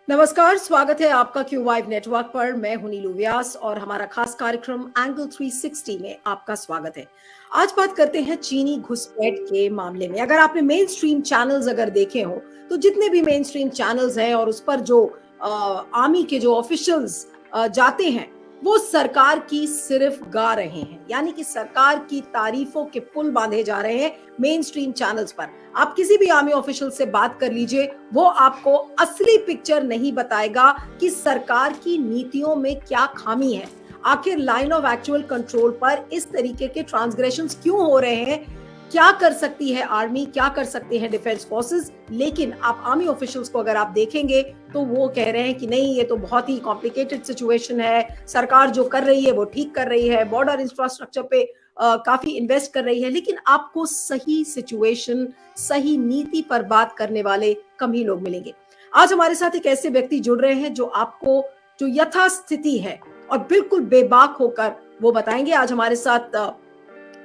नमस्कार, स्वागत है आपका क्यू वाइव नेटवर्क पर। मैं हूं नीलू व्यास और हमारा खास कार्यक्रम एंगल 360 में आपका स्वागत है। आज बात करते हैं चीनी घुसपैठ के मामले में। अगर आपने मेन स्ट्रीम चैनल्स अगर देखे हो तो जितने भी मेन स्ट्रीम चैनल्स हैं और उस पर जो आर्मी के जो ऑफिशियल्स जाते हैं वो सरकार की सिर्फ गा रहे हैं, यानी कि सरकार की तारीफों के पुल बांधे जा रहे हैं मेन स्ट्रीम चैनल्स पर। आप किसी भी आर्मी ऑफिशियल से बात कर लीजिए, वो आपको असली पिक्चर नहीं बताएगा कि सरकार की नीतियों में क्या खामी है। आखिर लाइन ऑफ एक्चुअल कंट्रोल पर इस तरीके के ट्रांसग्रेशंस क्यों हो रहे हैं, क्या कर सकती है आर्मी, क्या कर सकते हैं डिफेंस फोर्सेस। लेकिन आप आर्मी ऑफिशियल्स को अगर आप देखेंगे तो वो कह रहे हैं कि नहीं, ये तो बहुत ही कॉम्प्लिकेटेड सिचुएशन है, सरकार जो कर रही है वो ठीक कर रही है, बॉर्डर इंफ्रास्ट्रक्चर पे काफी इन्वेस्ट कर रही है। लेकिन आपको सही सिचुएशन, सही नीति पर बात करने वाले कम ही लोग मिलेंगे। आज हमारे साथ एक ऐसे व्यक्ति जुड़ रहे हैं जो आपको जो यथास्थिति है और बिल्कुल बेबाक होकर वो बताएंगे। आज हमारे साथ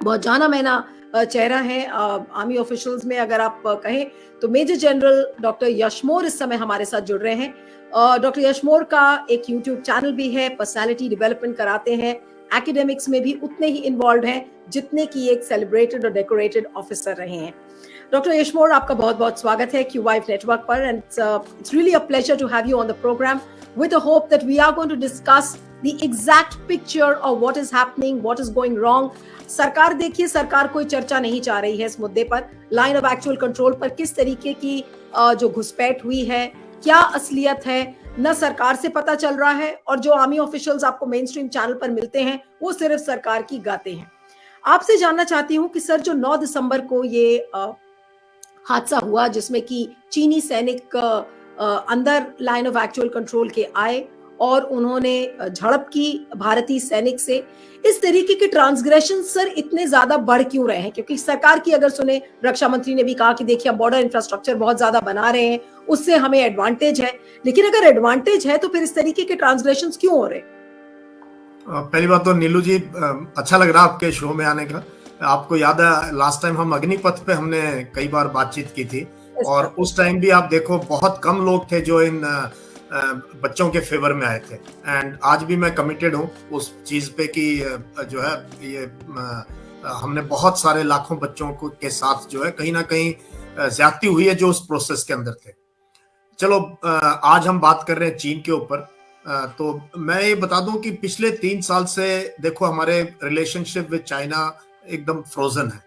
बहुत जाना माना चेहरा है आर्मी ऑफिशियल्स में, अगर आप कहें तो मेजर जनरल डॉक्टर यशमोर इस समय हमारे साथ जुड़ रहे हैं। डॉक्टर यशमोर का एक यूट्यूब चैनल भी है, पर्सनालिटी डेवलपमेंट कराते हैं, एकेडमिक्स में भी उतने ही इन्वॉल्व हैं जितने की एक सेलिब्रेटेड और डेकोरेटेड ऑफिसर रहे हैं। डॉक्टर यशमोर, आपका बहुत बहुत स्वागत है क्यू वाइव नेटवर्क पर, and it's really a pleasure to have you on the programme with the hope that we are going to discuss the exact picture of what is happening, what is going wrong. सरकार देखिए, सरकार कोई चर्चा नहीं चाह रही है इस मुद्दे पर, लाइन ऑफ एक्चुअल कंट्रोल पर किस तरीके की जो घुसपैठ हुई है, क्या असलियत है, न सरकार से पता चल रहा है। और जो आर्मी ऑफिशियल्स आपको मेन स्ट्रीम चैनल पर मिलते हैं वो सिर्फ सरकार की गाते हैं। आपसे जानना चाहती हूँ कि सर, जो 9 दिसंबर को ये हादसा हुआ जिसमें कि चीनी सैनिक अंदर लाइन ऑफ एक्चुअल कंट्रोल के आए और उन्होंने झड़प की भारतीय सैनिक से, इस तरीके के ट्रांसग्रेशन सर इतने ज्यादा बढ़ क्यों रहे हैं? क्योंकि सरकार की अगर सुने, रक्षा मंत्री ने भी कहा कि देखिए हम बॉर्डर इंफ्रास्ट्रक्चर बहुत ज्यादा बना रहे हैं, उससे हमें एडवांटेज है। लेकिन अगर एडवांटेज है तो फिर इस तरीके के ट्रांसग्रेशन क्यों हो रहे? पहली बात तो नीलू जी, अच्छा लग रहा आपके शो में आने का। आपको याद है लास्ट टाइम हम अग्निपथ पे हमने कई बार बातचीत की थी, और उस टाइम भी आप देखो बहुत कम लोग थे जो इन बच्चों के फेवर में आए थे। एंड आज भी मैं कमिटेड हूँ उस चीज पे कि जो है ये हमने बहुत सारे लाखों बच्चों को के साथ जो है कहीं ना कहीं ज्यादती हुई है जो उस प्रोसेस के अंदर थे। चलो, आज हम बात कर रहे हैं चीन के ऊपर। तो मैं ये बता दूं कि पिछले 3 साल से देखो हमारे रिलेशनशिप विद चाइना एकदम फ्रोजन है।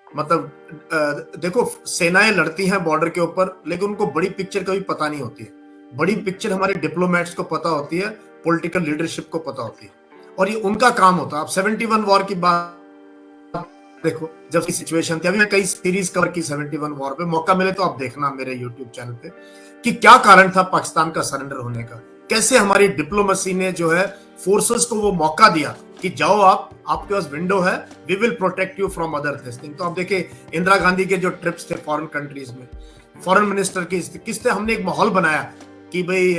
मतलब देखो, सेनाएं लड़ती हैं बॉर्डर के ऊपर, लेकिन उनको बड़ी पिक्चर कभी पता नहीं होती है। बड़ी पिक्चर हमारे डिप्लोमेट्स को पता होती है, पॉलिटिकल लीडरशिप को पता होती है, और ये उनका काम होता है। आप 71 वॉर की बात देखो, जब की सिचुएशन थी, अभी मैं कई सीरीज कवर की 71 वॉर पे, मौका मिले तो आप देखना मेरे यूट्यूब चैनल पे कि क्या कारण था पाकिस्तान का सरेंडर होने का, कैसे हमारी डिप्लोमेसी ने जो है फोर्सेस को वो मौका दिया कि जाओ, आपके पास विंडो है, we will protect you from other thing. तो आप देखिए इंदिरा गांधी के जो ट्रिप्स थे फॉरेन कंट्रीज में, फॉरेन मिनिस्टर की किस तरह हमने एक माहौल बनाया कि भाई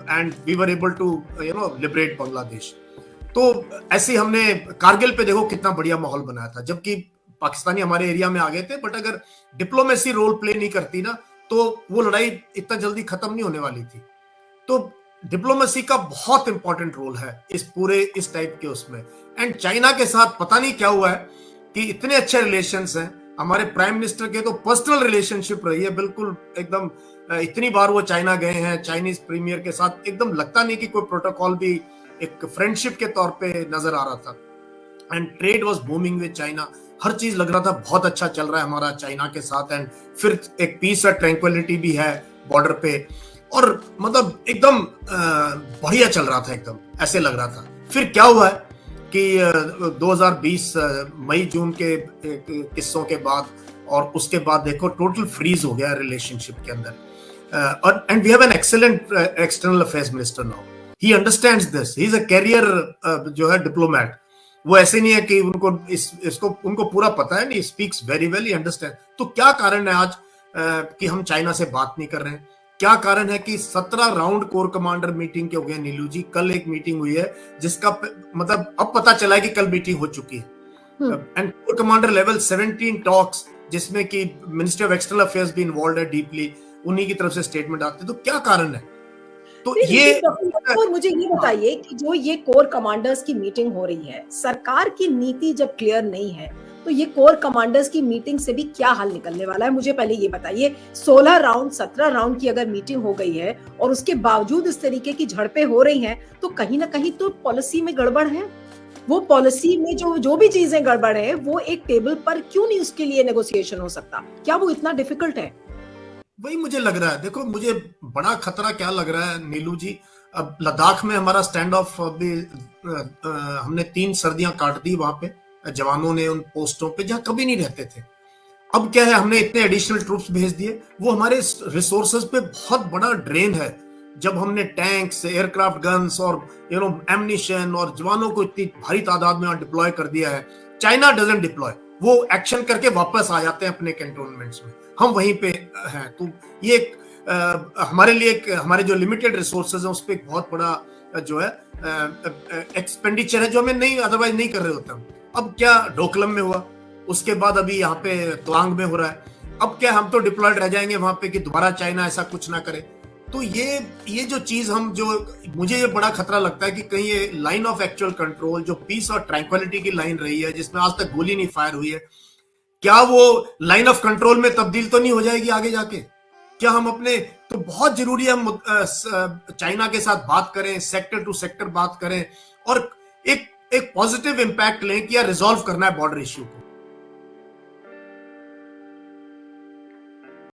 and we were able to liberate Bangladesh. तो ऐसे हमने कारगिल पे देखो कितना बढ़िया माहौल बनाया था, जबकि पाकिस्तानी हमारे एरिया में आ गए थे, बट अगर डिप्लोमेसी रोल प्ले नहीं करती ना तो वो लड़ाई इतना जल्दी खत्म नहीं होने वाली थी। तो डिप्लोमेसी का बहुत इंपॉर्टेंट रोल है इस टाइप के उसमें। एंड चाइना के साथ पता नहीं क्या हुआ है कि इतने अच्छे रिलेशंस हैं। हमारे प्राइम मिनिस्टर के तो पर्सनल रिलेशनशिप रही है बिल्कुल एकदम। इतनी बार वो चाइना गए हैं चाइनीज प्रीमियर के साथ, एकदम लगता नहीं कि कोई प्रोटोकॉल भी एक फ्रेंडशिप के तौर पे नजर आ रहा था। And trade was booming with China, हर चीज लग रहा था बहुत अच्छा चल रहा है हमारा चाइना के साथ। एंड फिर एक पीस और ट्रैंक्विलिटी भी है बॉर्डर पे, और मतलब एकदम बढ़िया चल रहा था, एकदम ऐसे लग रहा था। फिर क्या हुआ है कि 2020 मई जून के किस्सों के बाद और उसके बाद देखो टोटल फ्रीज हो गया रिलेशनशिप के अंदर। And we have an excellent external affairs minister now, he understands this, he is a career जो है डिप्लोमैट। वो ऐसे नहीं है कि उनको पूरा पता है, नहीं, स्पीक्स वेरी वेल, ही अंडरस्टैंड। तो क्या कारण है आज कि हम चाइना से बात नहीं कर रहे हैं? क्या कारण है कि 17 राउंड कोर कमांडर मीटिंग के हो गए नीलू जी? कल एक मीटिंग हुई है जिसका मतलब अब पता चला है कि कल मीटिंग हो चुकी है। And core commander level 17 talks, जिसमें कि मिनिस्ट्री ऑफ एक्सटर्नल अफेयर्स भी इन्वॉल्व है डीपली, उन्हीं की तरफ से स्टेटमेंट आते हैं। तो क्या कारण है तो नहीं, ये लेकिन डॉक्टर यादव, मुझे ये बताइए कि जो ये कोर कमांडर्स की मीटिंग हो रही है, सरकार की नीति जब क्लियर नहीं है, तो ये कोर कमांडर्स की मीटिंग से भी क्या हल निकलने वाला है? मुझे पहले ये बताइए, 16 राउंड 17 राउंड की अगर मीटिंग हो गई है और उसके बावजूद इस तरीके की झड़पें हो रही हैं, तो कहीं न कहीं तो पॉलिसी में गड़बड़ है। वो पॉलिसी में जो जो भी चीजें गड़बड़ है, वो एक टेबल पर क्यों नहीं उसके लिए नेगोशिएशन हो सकता? क्या वो इतना डिफिकल्ट है? वही मुझे लग रहा है। देखो, मुझे बड़ा खतरा क्या लग रहा है नीलू जी, अब लद्दाख में हमारा स्टैंड ऑफ अभी हमने 3 सर्दियां काट दी वहां पे, जवानों ने उन पोस्टों पे जहां कभी नहीं रहते थे। अब क्या है, हमने इतने एडिशनल ट्रूप्स भेज दिए, वो हमारे रिसोर्सेज पे बहुत बड़ा ड्रेन है। जब हमने टैंक्स, एयरक्राफ्ट गन्स और एम्यूनिशन और जवानों को इतनी भारी तादाद में डिप्लॉय कर दिया है, चाइना डजंट डिप्लॉय, वो एक्शन करके वापस आ जाते हैं अपने कैंटोनमेंट्स में, हम वहीं पे हैं। तो ये हमारे लिए हमारे जो लिमिटेड रिसोर्सेज हैं उस पर एक बहुत बड़ा जो है एक्सपेंडिचर है, जो हमें नहीं अदरवाइज नहीं कर रहे होते हम। अब क्या डोकलम में हुआ, उसके बाद अभी यहाँ पे त्वांग में हो रहा है, अब क्या हम तो डिप्लॉयड रह जाएंगे वहां पे कि दोबारा चाइना ऐसा कुछ ना करे। तो ये जो चीज मुझे ये बड़ा खतरा लगता है कि कहीं ये लाइन ऑफ एक्चुअल कंट्रोल, जो पीस और ट्रैंक्विलिटी की लाइन रही है, जिसमें आज तक गोली नहीं फायर हुई है, क्या वो लाइन ऑफ कंट्रोल में तब्दील तो नहीं हो जाएगी आगे जाके? क्या हम अपने, तो बहुत जरूरी है हम चाइना के साथ बात करें, सेक्टर टू सेक्टर बात करें और एक पॉजिटिव इंपैक्ट लें कि यार रिजॉल्व करना है बॉर्डर इश्यू को।